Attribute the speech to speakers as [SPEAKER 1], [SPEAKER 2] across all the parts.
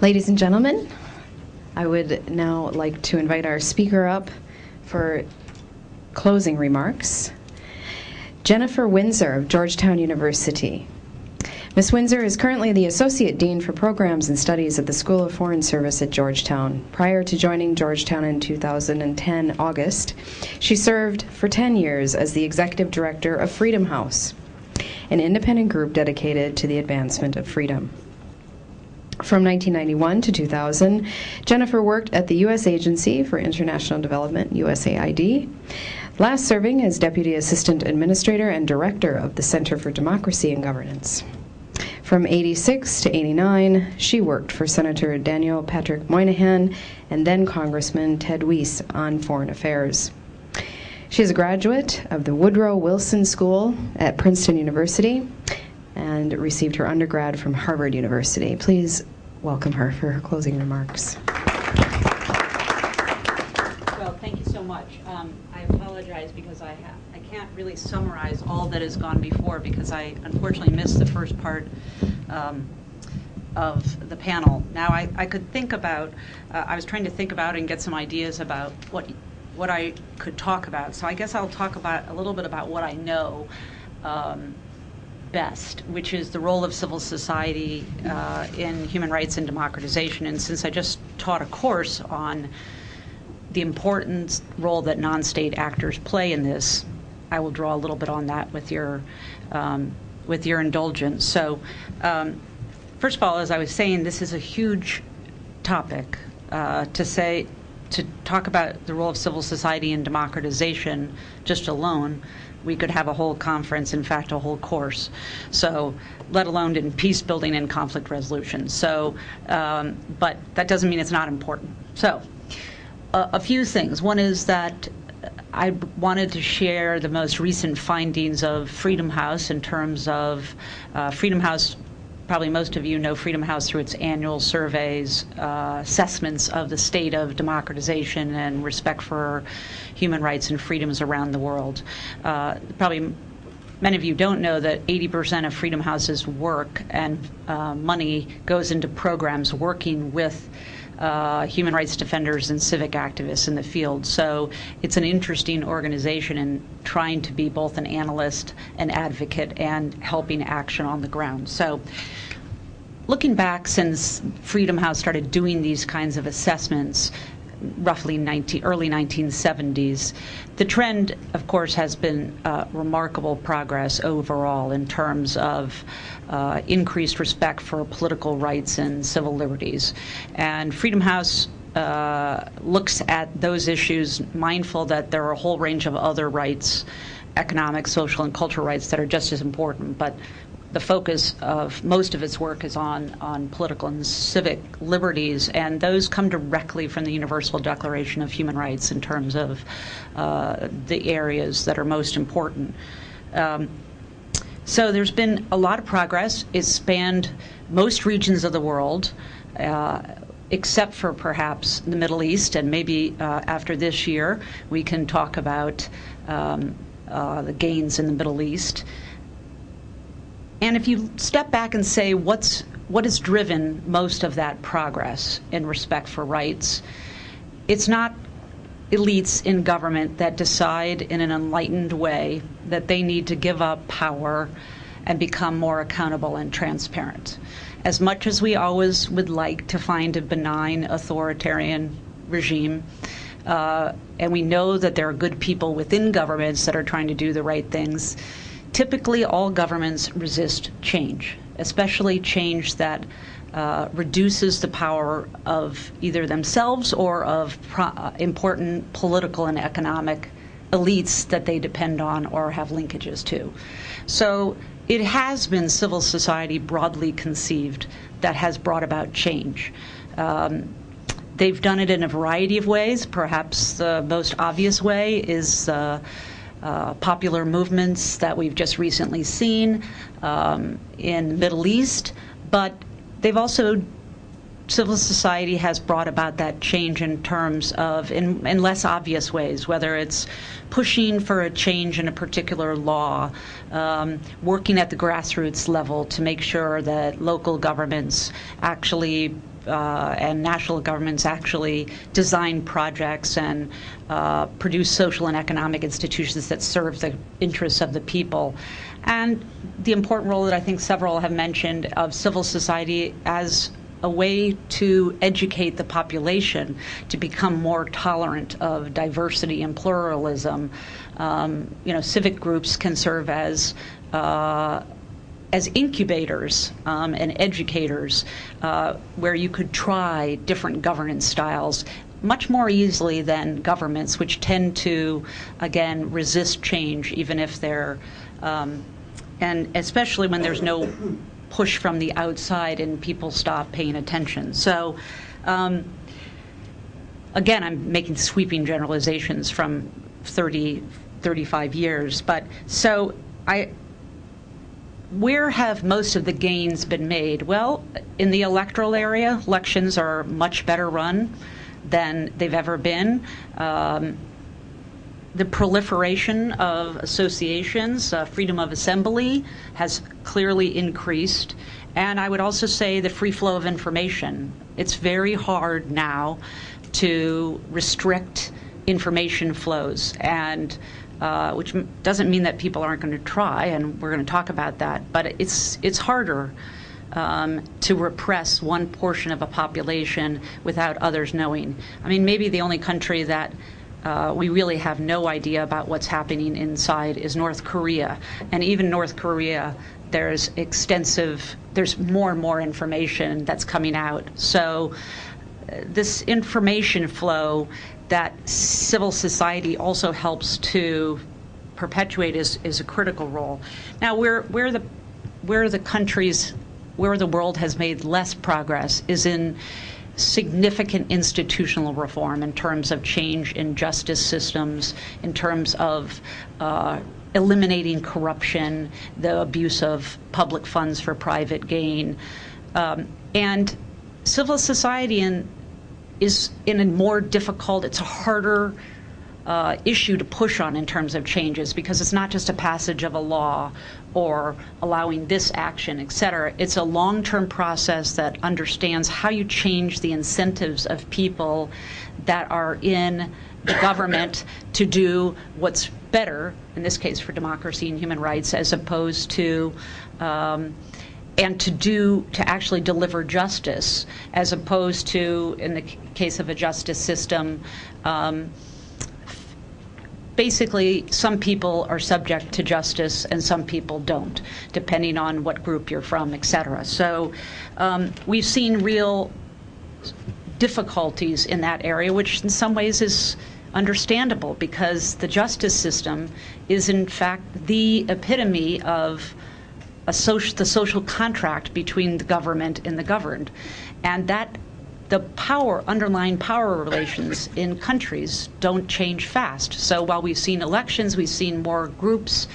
[SPEAKER 1] Ladies and gentlemen, I would now like to invite our speaker up for closing remarks. Jennifer Windsor of Georgetown University. Ms. Windsor is currently the Associate Dean for Programs and Studies at the School of Foreign Service at Georgetown. Prior to joining Georgetown in 2010 August, she served for 10 years as the Executive Director of Freedom House, an independent group dedicated to the advancement of freedom. From 1991 to 2000, Jennifer worked at the U.S. Agency for International Development, USAID, last serving as Deputy Assistant Administrator and Director of the Center for Democracy and Governance. From 86 to 89, she worked for Senator Daniel Patrick Moynihan and then Congressman Ted Weiss on foreign affairs. She is a graduate of the Woodrow Wilson School at Princeton University and received her undergrad from Harvard University. Please welcome her for her closing remarks.
[SPEAKER 2] Well, thank you so much. I apologize because I can't really summarize all that has gone before because I unfortunately missed the first part of the panel. Now I could think about, I was trying to think about and get some ideas about what I could talk about. So I guess I'll talk about a little bit about what I know best, which is the role of civil society in human rights and democratization. And since I just taught a course on the important role that non-state actors play in this, I will draw a little bit on that with your indulgence. So first of all, as I was saying, this is a huge topic. To talk about the role of civil society in democratization just alone, we could have a whole conference, in fact, a whole course. So, let alone in peace building and conflict resolution. So, but that doesn't mean it's not important. So, a few things. One is that I wanted to share the most recent findings of Freedom House in terms of Freedom House. Probably most of you know Freedom House through its annual surveys, assessments of the state of democratization and respect for human rights and freedoms around the world. Probably many of you don't know that 80% of Freedom House's work and money goes into programs working with human rights defenders and civic activists in the field. So it's an interesting organization in trying to be both an analyst, an advocate, and helping action on the ground. So looking back since Freedom House started doing these kinds of assessments, roughly early 1970s, the trend, of course, has been remarkable progress overall in terms of increased respect for political rights and civil liberties. And Freedom House looks at those issues, mindful that there are a whole range of other rights, economic, social, and cultural rights that are just as important, but the focus of most of its work is on political and civic liberties, and those come directly from the Universal Declaration of Human Rights in terms of the areas that are most important. So there's been a lot of progress. It's spanned most regions of the world, except for perhaps the Middle East, and maybe after this year we can talk about the gains in the Middle East. And if you step back and say what has driven most of that progress in respect for rights, it's not elites in government that decide in an enlightened way that they need to give up power and become more accountable and transparent. As much as we always would like to find a benign authoritarian regime, and we know that there are good people within governments that are trying to do the right things, typically all governments resist change, especially change that reduces the power of either themselves or of important political and economic elites that they depend on or have linkages to. So it has been civil society broadly conceived that has brought about change. They've done it in a variety of ways. Perhaps the most obvious way is popular movements that we've just recently seen in the Middle East, but they've also civil society has brought about that change in terms of, in less obvious ways, whether it's pushing for a change in a particular law, working at the grassroots level to make sure that local governments actually and national governments actually design projects and produce social and economic institutions that serve the interests of the people. And the important role that I think several have mentioned of civil society as a way to educate the population to become more tolerant of diversity and pluralism. Civic groups can serve as incubators and educators, where you could try different governance styles much more easily than governments, which tend to, again, resist change, even if they're, and especially when there's no push from the outside and people stop paying attention. So, again, I'm making sweeping generalizations from 35 years, but so where have most of the gains been made? Well, in the electoral area, elections are much better run than they've ever been. The proliferation of associations, freedom of assembly has clearly increased. And I would also say the free flow of information. It's very hard now to restrict information flows, and which doesn't mean that people aren't going to try, and we're going to talk about that, but it's harder to repress one portion of a population without others knowing. I mean, maybe the only country that we really have no idea about what's happening inside is North Korea. And even North Korea, there's more and more information that's coming out. So this information flow that civil society also helps to perpetuate is a critical role. Now, where the world has made less progress is in significant institutional reform in terms of change in justice systems, in terms of eliminating corruption, the abuse of public funds for private gain. And civil society is in a more difficult, it's a harder issue to push on in terms of changes, because it's not just a passage of a law or allowing this action, et cetera. It's a long-term process that understands how you change the incentives of people that are in the government to do what's better, in this case for democracy and human rights, as opposed to and to actually deliver justice, as opposed to, in the case of a justice system, basically some people are subject to justice and some people don't, depending on what group you're from, et cetera. So we've seen real difficulties in that area, which in some ways is understandable, because the justice system is in fact the epitome of the social contract between the government and the governed, and that the underlying power relations in countries don't change fast. So while we've seen elections, we've seen more groups,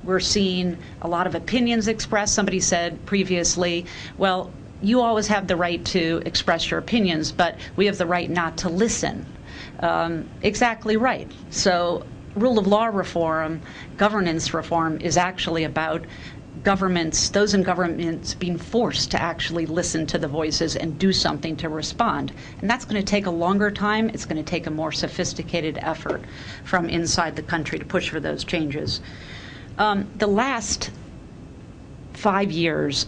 [SPEAKER 2] we're seeing a lot of opinions expressed. Somebody said previously, well, you always have the right to express your opinions, but we have the right not to listen. Exactly right. So rule of law reform, governance reform is actually about those in governments being forced to actually listen to the voices and do something to respond. And that's going to take a longer time. It's going to take a more sophisticated effort from inside the country to push for those changes. The last 5 years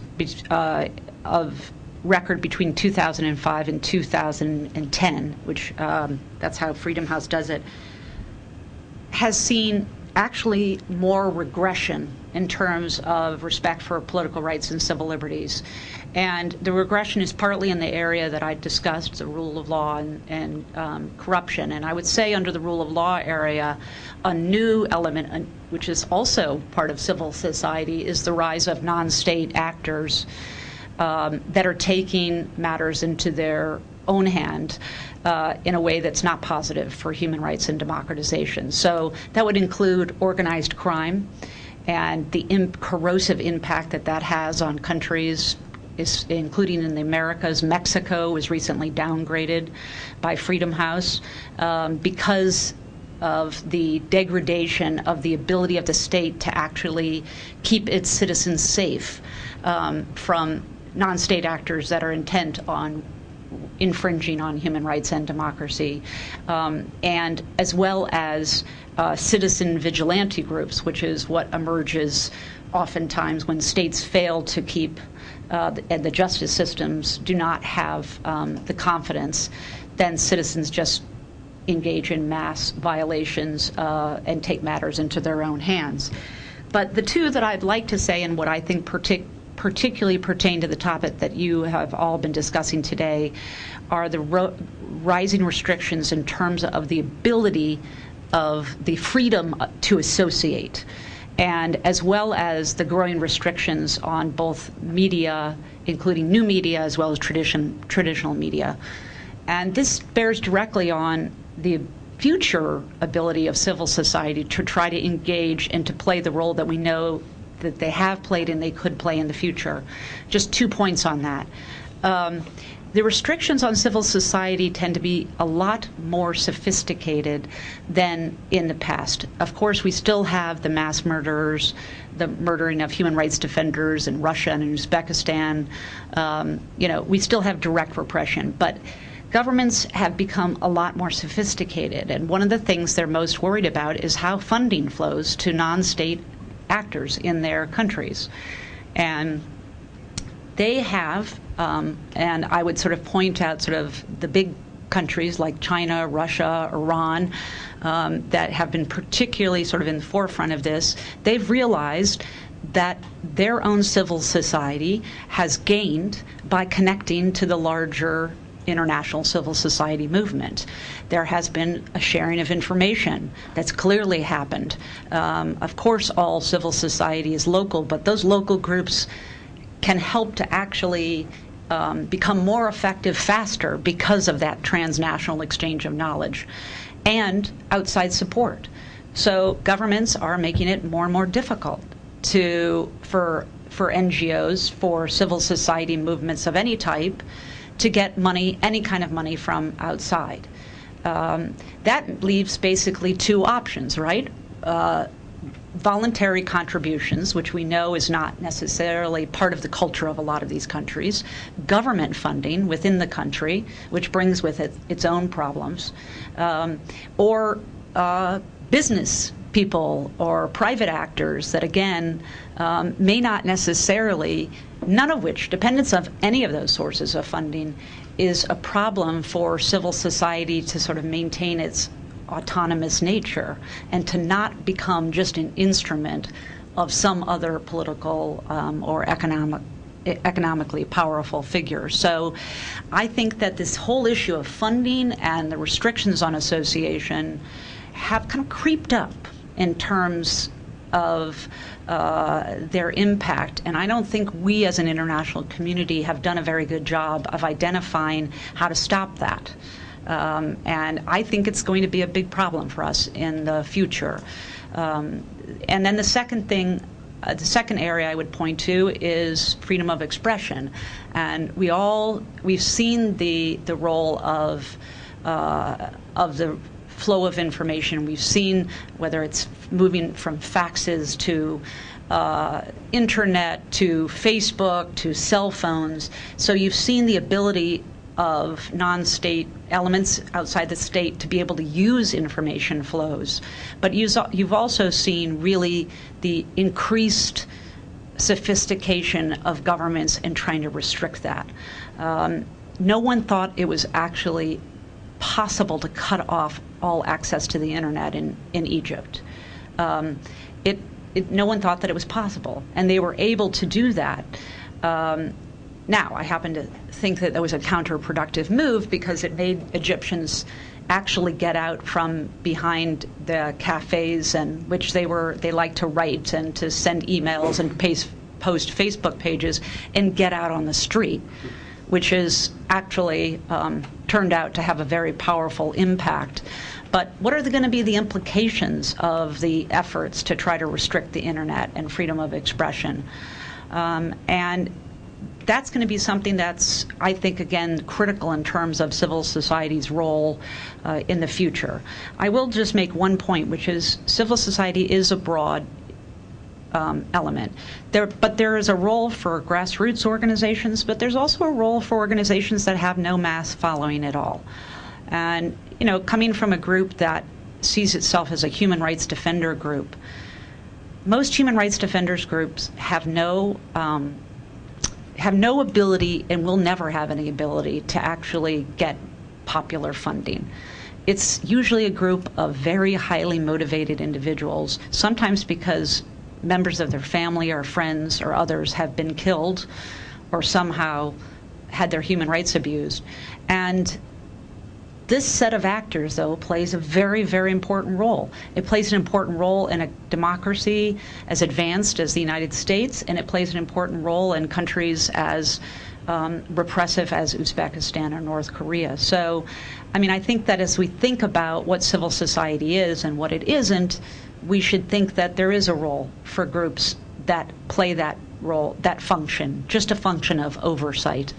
[SPEAKER 2] of record between 2005 and 2010, which that's how Freedom House does it, has seen actually more regression in terms of respect for political rights and civil liberties. And the regression is partly in the area that I discussed, the rule of law and corruption. And I would say under the rule of law area, a new element, which is also part of civil society, is the rise of non-state actors that are taking matters into their own hand in a way that's not positive for human rights and democratization. So that would include organized crime and the corrosive impact that has on countries, including in the Americas. Mexico was recently downgraded by Freedom House because of the degradation of the ability of the state to actually keep its citizens safe from non-state actors that are intent on infringing on human rights and democracy, and as well as citizen vigilante groups, which is what emerges oftentimes when states fail to keep, and the justice systems do not have the confidence, then citizens just engage in mass violations and take matters into their own hands. But the two that I'd like to say, and what I think particularly pertain to the topic that you have all been discussing today, are the rising restrictions in terms of the ability of the freedom to associate, and as well as the growing restrictions on both media, including new media, as well as traditional media. And this bears directly on the future ability of civil society to try to engage and to play the role that we know that they have played and they could play in the future. Just 2 points on that. The restrictions on civil society tend to be a lot more sophisticated than in the past. Of course, we still have the mass murderers, the murdering of human rights defenders in Russia and in Uzbekistan. We still have direct repression, but governments have become a lot more sophisticated. And one of the things they're most worried about is how funding flows to non-state actors in their countries. And they have, and I would sort of point out sort of the big countries like China, Russia, Iran, that have been particularly sort of in the forefront of this. They've realized that their own civil society has gained by connecting to the larger international civil society movement. There has been a sharing of information that's clearly happened. Of course, all civil society is local, but those local groups can help to actually become more effective faster because of that transnational exchange of knowledge and outside support. So governments are making it more and more difficult for NGOs, for civil society movements of any type, to get money, any kind of money from outside. That leaves basically two options, right? Voluntary contributions, which we know is not necessarily part of the culture of a lot of these countries, government funding within the country, which brings with it its own problems, or business people or private actors that, again, may not necessarily, none of which, dependence of any of those sources of funding is a problem for civil society to sort of maintain its autonomous nature and to not become just an instrument of some other political or economically powerful figure. So I think that this whole issue of funding and the restrictions on association have kind of creeped up in terms of their impact. And I don't think we as an international community have done a very good job of identifying how to stop that. And I think it's going to be a big problem for us in the future. And then the second thing, the second area I would point to is freedom of expression. And we've seen the role of the flow of information. We've seen whether it's moving from faxes to internet to Facebook to cell phones. So you've seen the ability of non-state elements outside the state to be able to use information flows. But you've also seen really the increased sophistication of governments in trying to restrict that. No one thought it was actually possible to cut off all access to the internet in Egypt. No one thought that it was possible, and they were able to do that. Now, I happen to think that was a counterproductive move because it made Egyptians actually get out from behind the cafes and which they liked to write and to send emails and post Facebook pages and get out on the street, which is actually turned out to have a very powerful impact. But what are going to be the implications of the efforts to try to restrict the internet and freedom of expression? And that's going to be something that's, I think, again, critical in terms of civil society's role in the future. I will just make one point, which is civil society is a broad element. But there is a role for grassroots organizations, but there's also a role for organizations that have no mass following at all. And, you know, coming from a group that sees itself as a human rights defender group, most human rights defenders groups have no ability and will never have any ability to actually get popular funding. It's usually a group of very highly motivated individuals, sometimes because members of their family or friends or others have been killed or somehow had their human rights abused. And this set of actors, though, plays a very, very important role. It plays an important role in a democracy as advanced as the United States, and it plays an important role in countries as repressive as Uzbekistan or North Korea. So, I mean, I think that as we think about what civil society is and what it isn't, we should think that there is a role for groups that play that role, that function, just a function of oversight.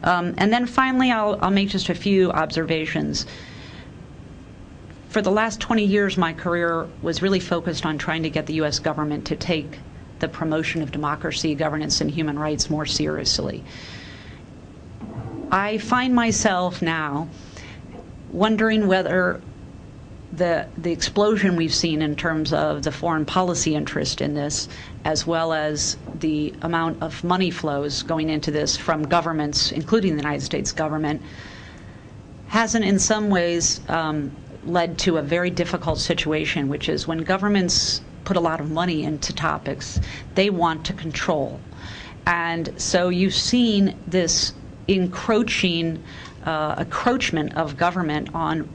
[SPEAKER 2] And then finally, I'll make just a few observations. For the last 20 years, my career was really focused on trying to get the U.S. government to take the promotion of democracy, governance, and human rights more seriously. I find myself now wondering whether the explosion we've seen in terms of the foreign policy interest in this, as well as the amount of money flows going into this from governments, including the United States government, hasn't in some ways led to a very difficult situation, which is when governments put a lot of money into topics, they want to control. And so you've seen this encroachment of government on,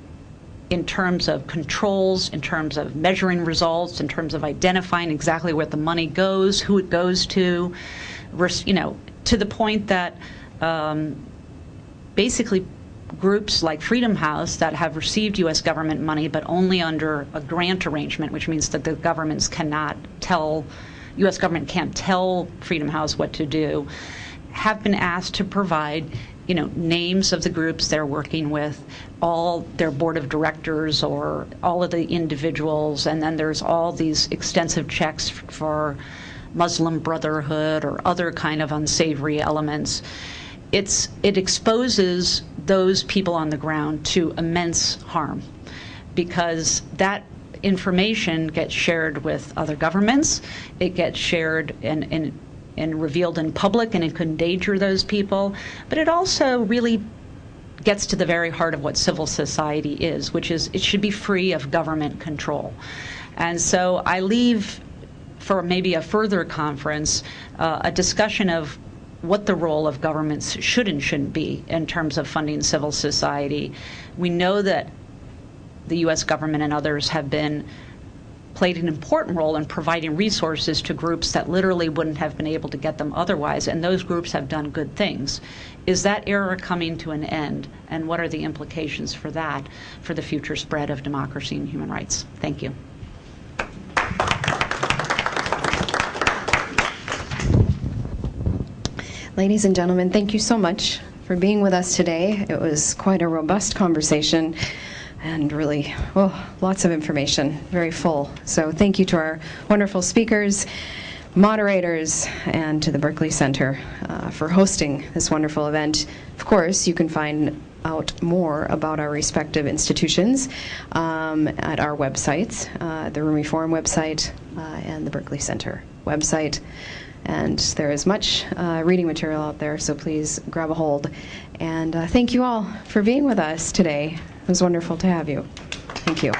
[SPEAKER 2] in terms of controls, in terms of measuring results, in terms of identifying exactly where the money goes, who it goes to, you know, to the point that basically groups like Freedom House that have received U.S. government money but only under a grant arrangement, which means that the governments cannot tell, U.S. government can't tell Freedom House what to do, have been asked to provide, you know, names of the groups they're working with, all their board of directors or all of the individuals, and then there's all these extensive checks for Muslim Brotherhood or other kind of unsavory elements. It exposes those people on the ground to immense harm because that information gets shared with other governments, it gets shared and revealed in public, and it could endanger those people. But it also really gets to the very heart of what civil society is, which is it should be free of government control. And so I leave for maybe a further conference a discussion of what the role of governments should and shouldn't be in terms of funding civil society. We know that the U.S. government and others have played an important role in providing resources to groups that literally wouldn't have been able to get them otherwise, and those groups have done good things. Is that era coming to an end, and what are the implications for that for the future spread of democracy and human rights? Thank you.
[SPEAKER 1] Ladies and gentlemen, thank you so much for being with us today. It was quite a robust conversation and really, lots of information, very full. So thank you to our wonderful speakers, moderators, and to the Berkeley Center for hosting this wonderful event. Of course, you can find out more about our respective institutions at our websites, the Rumi Forum website and the Berkeley Center website. And there is much reading material out there, so please grab a hold. And thank you all for being with us today. It was wonderful to have you. Thank you.